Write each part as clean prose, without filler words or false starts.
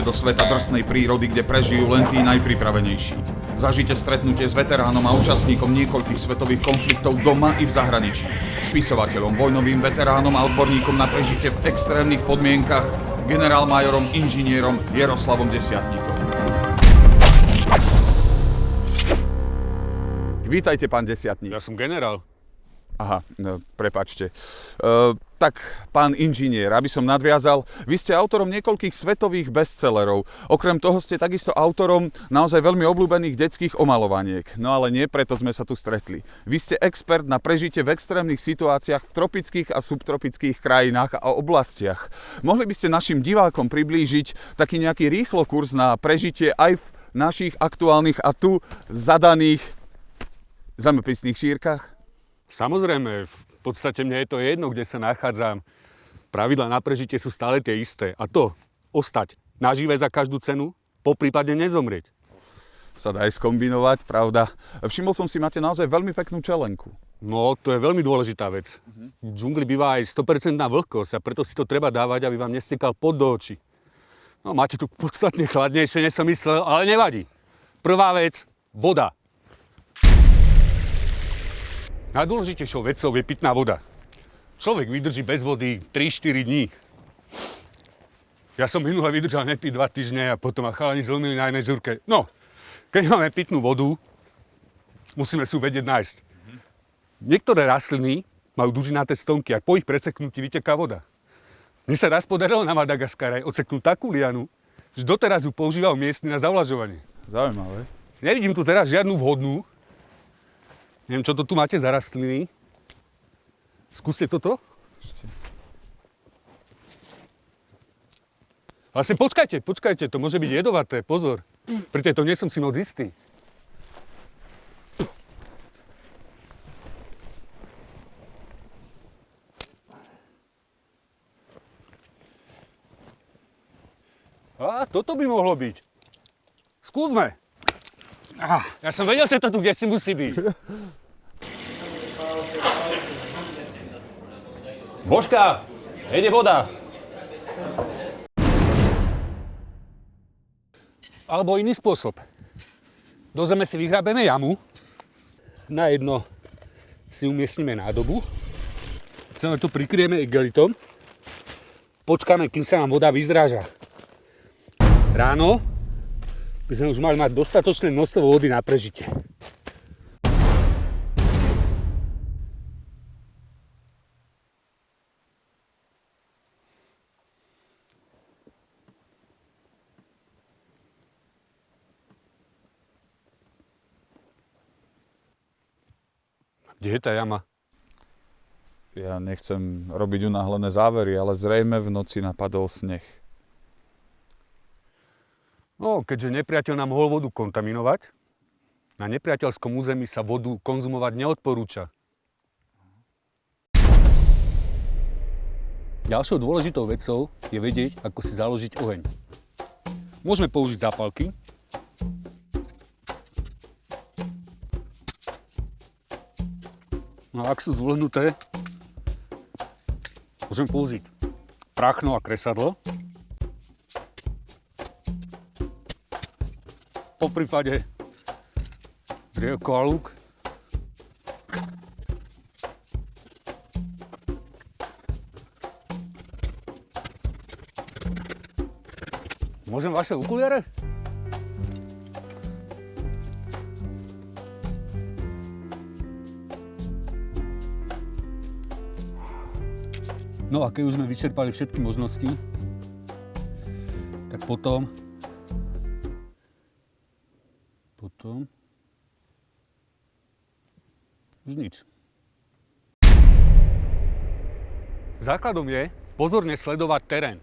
do sveta drsnej prírody, kde prežijú len tí najpripravenejší. Zažite stretnutie s veteránom a účastníkom niekoľkých svetových konfliktov doma i v zahraničí. Spisovateľom, vojnovým veteránom a odborníkom na prežitie v extrémnych podmienkach, generálmajorom, inžinierom Jaroslavom Desiatníkom. Vítajte, pán Desiatník. Ja som generál. Aha, no, prepáčte. Tak, pán inžinier, aby som nadviazal, vy ste autorom niekoľkých svetových bestsellerov. Okrem toho ste takisto autorom naozaj veľmi obľúbených detských omalovaniek. No ale nie preto sme sa tu stretli. Vy ste expert na prežitie v extrémnych situáciách v tropických a subtropických krajinách a oblastiach. Mohli by ste našim divákom priblížiť taký nejaký rýchlo kurz na prežitie aj v našich aktuálnych a tu zadaných zemepisných šírkach? Samozrejme, v podstate mne je to jedno, kde sa nachádzam. Pravidlá na prežitie sú stále tie isté. A to, ostať nažive za každú cenu, poprípade nezomrieť. Sa dá aj skombinovať, pravda. Všimol som si, máte naozaj veľmi peknú čelenku. No, to je veľmi dôležitá vec. V džungli býva aj 100% vlhkosť a preto si to treba dávať, aby vám nestekal pot do očí. No, máte tu podstatne chladnejšie, než som myslel, ale nevadí. Prvá vec, voda. Najdôležitejšou vecou je pitná voda. Človek vydrží bez vody 3-4 dní. Ja som minule vydržal nepiť 2 týždne a potom ma chalani zlomili na jednej žurke. No, keď máme pitnú vodu, musíme si ju vedieť nájsť. Niektoré rastliny majú dužinaté stonky a po ich preseknutí vyteká voda. Mne sa raz podarilo na Madagaskare odseknúť takú lianu, že doteraz ju používal miestny na zavlažovanie. Zaujímavé. Nevidím tu teraz žiadnu vhodnú. Neviem, čo to tu máte za rastliny. Skúste toto. Vlastne počkajte, to môže byť jedovaté, pozor. Pri tejto nie som si moc istý. Á, toto by mohlo byť. Skúsme. Ja som vedel, že to tu kdesi musí byť. Božka, ide voda. Alebo iný spôsob. Do zeme si vyhrabeme jamu. Na jedno si umiestnime nádobu. Celé to prikryjeme igelitom. Počkáme, kým sa nám voda vyzráža. Ráno by sme už mali mať dostatočné množstvo vody na prežitie. Kde je tá jama? Ja nechcem robiť unáhlené závery, ale zrejme v noci napadol sneh. No, keďže nepriateľ nám mohol vodu kontaminovať, na nepriateľskom území sa vodu konzumovať neodporúča. Ďalšou dôležitou vecou je vedieť, ako si založiť oheň. Môžeme použiť zápalky. No a ak sú zvlhnuté, môžeme použiť práchno a kresadlo. Po prípade drievko a lúk. Môžem vaše okuliare? No a keď už sme vyčerpali všetky možnosti, tak potom už nič. Základom je pozorne sledovať terén.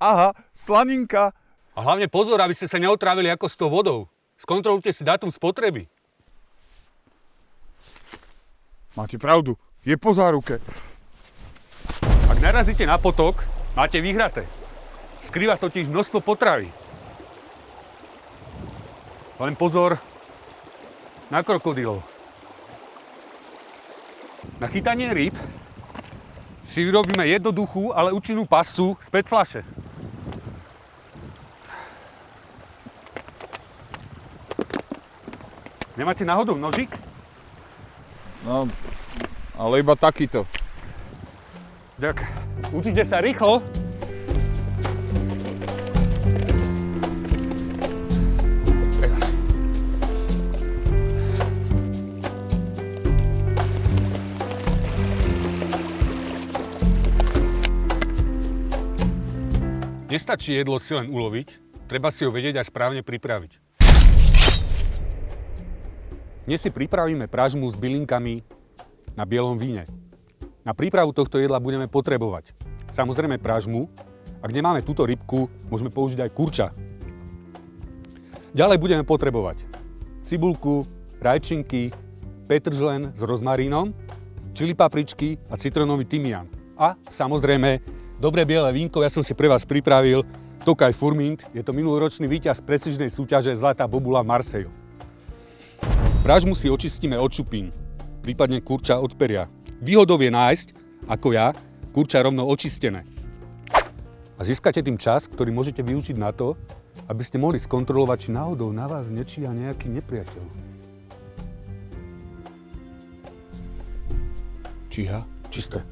Aha, slaninka. A hlavne pozor, aby ste sa neotrávili ako s tou vodou. Skontrolujte si dátum spotreby. Máte pravdu, je po záruke. Ak narazíte na potok, máte vyhraté. Skrýva totiž množstvo potravy. Len pozor na krokodilov. Na chytanie rýb si vyrobíme jednoduchú, ale účinnú pascu z PET fľaše. Nemáte náhodou nožík? No, ale iba takýto. Tak, učite sa rýchlo. Nestačí jedlo si len uloviť, treba si ho vedieť aj správne pripraviť. Dnes si pripravíme pražmu s bylinkami na bielom víne. Na prípravu tohto jedla budeme potrebovať samozrejme pražmu. Ak nemáme túto rybku, môžeme použiť aj kurča. Ďalej budeme potrebovať cibulku, rajčinky, petržlen s rozmarínom, čili papričky a citrónový tymián. A samozrejme dobré biele vínko, ja som si pre vás pripravil Tokaj Furmint. Je to minuloročný víťaz prestížnej súťaže Zlatá bobula v Marseille. Pražmu si očistíme od šupín, prípadne kurča od peria. Výhodou je nájsť, ako ja, kurča rovno očistené. A získate tým čas, ktorý môžete využiť na to, aby ste mohli skontrolovať, či náhodou na vás nečíha nejaký nepriateľ. Číha? Čisté.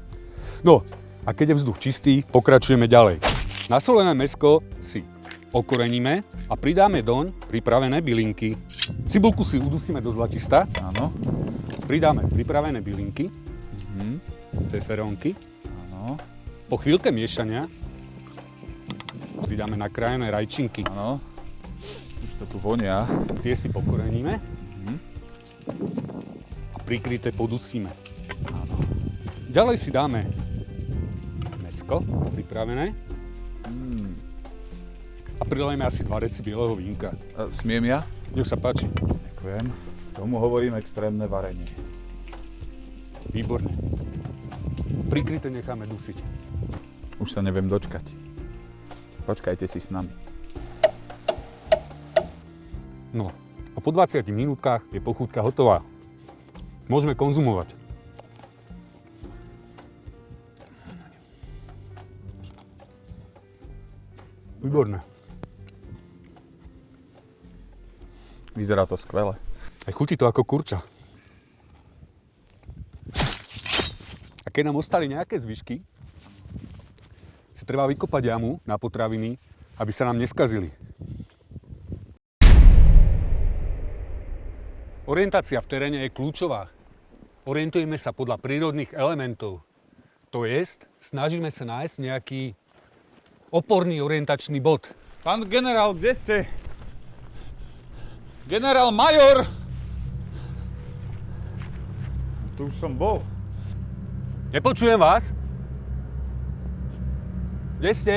No, a keď je vzduch čistý, pokračujeme ďalej. Nasolené mäsko si okoreníme a pridáme doň pripravené bylinky. Cibulku si udusíme do zlatista. Áno. Pridáme pripravené bylinky. Feferónky. Áno. Po chvíľke miešania pridáme nakrájené rajčinky. Áno. Už to tu vonia. Tie si pokoreníme. A prikryté podusíme. Áno. Ďalej si dáme mäsko pripravené. A prilejeme asi 2 deci bieleho vínka. Smiem ja? Nech sa páči. Ďakujem. Tomu hovorím extrémne varenie. Výborne. Prikryté necháme dusiť. Už sa neviem dočkať. Počkajte si s nami. No, a po 20 minútkach je pochútka hotová. Môžeme konzumovať. Výborné. Vyzerá to skvele. Aj chutí to ako kurča. A keď nám ostali nejaké zvyšky, si treba vykopať jamu na potraviny, aby sa nám neskazili. Orientácia v teréne je kľúčová. Orientujeme sa podľa prírodných elementov. To jest, snažíme sa nájsť nejaký oporný orientačný bod. Pán generál, kde ste? Generál major! Tu už som bol. Nepočujem vás? Kde ste?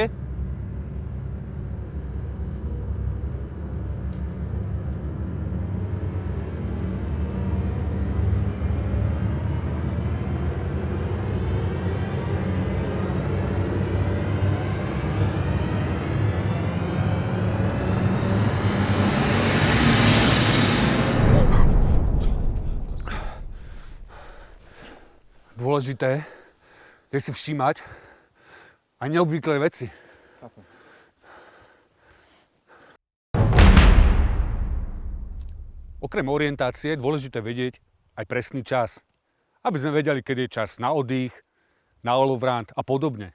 Dôležité je si všímať aj neobvyklé veci. Okrem orientácie je dôležité vedieť aj presný čas, aby sme vedeli, kedy je čas na oddych, na olovrant a podobne.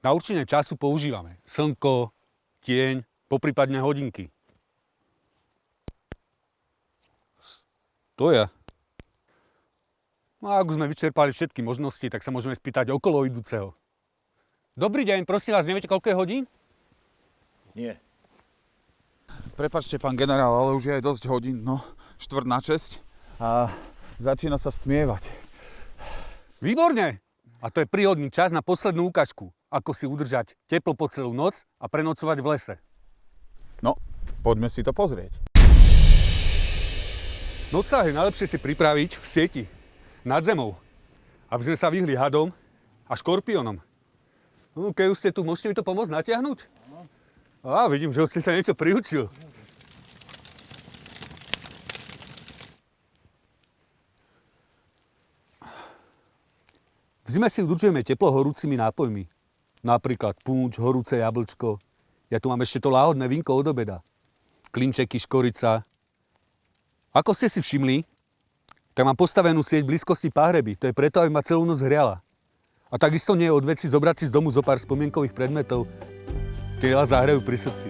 Na určenie času používame slnko, tieň, poprípadne hodinky. To je. No a ak už sme vyčerpali všetky možnosti, tak sa môžeme spýtať okolo idúceho. Dobrý deň, prosím vás, neviete, koľko je hodín? Nie. Prepáčte, pán generál, ale už je aj dosť hodín, no, 5:45 a začína sa stmievať. Výborne! A to je príhodný čas na poslednú ukážku, ako si udržať teplo po celú noc a prenocovať v lese. No, poďme si to pozrieť. Noc sa je najlepšie si pripraviť v sieti, nad zemou, aby sme sa vyhli hadom a škorpiónom. No, keď už ste tu, môžete mi to pomôcť natiahnuť? Á, vidím, že už ste sa niečo priučil. V zime si udržujeme teplo horúcimi nápojmi. Napríklad punč, horúce jablčko. Ja tu mám ešte to láhodné vínko od obeda. Klinčeky, škorica. Ako ste si všimli, tak mám postavenú sieť v blízkosti Pahreby. To je preto, aby ma celú noc hriala. A takisto nie je od veci zobrať si z domu zo pár spomienkových predmetov, ktoré vás zahrajú pri srdci.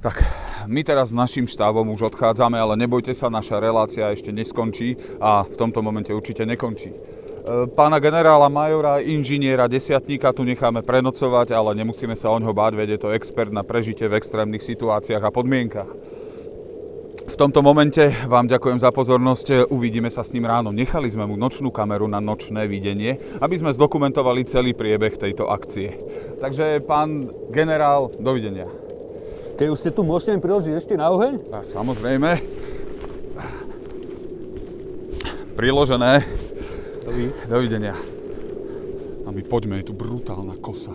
Tak, my teraz s našim štábom už odchádzame, ale nebojte sa, naša relácia ešte neskončí a v tomto momente určite nekončí. Pána generála, majora, inžiniera, desiatníka tu necháme prenocovať, ale nemusíme sa oňho báť, veď je to expert na prežitie v extrémnych situáciách a podmienkach. V tomto momente vám ďakujem za pozornosť, uvidíme sa s ním ráno. Nechali sme mu nočnú kameru na nočné videnie, aby sme zdokumentovali celý priebeh tejto akcie. Takže pán generál, dovidenia. Keď už ste tu, môžete mi priložiť ešte na oheň? A samozrejme. Priložené. Dovidenia. A my poďme, je tu brutálna kosa.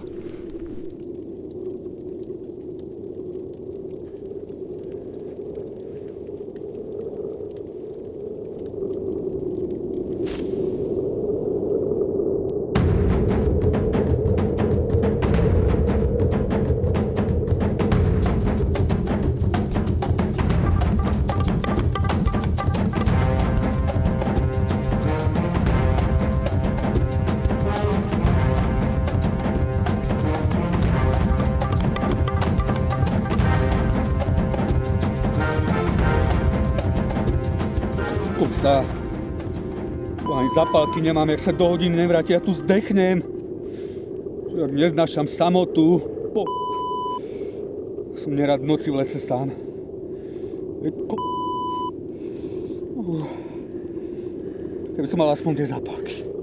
Kosa. Ani zapálky nemám, jak sa do hodiny nevráti, ja tu zdechnem. Ja neznášam samotu. Som nerad v noci v lese sám. Keby som mal aspoň tie zapálky.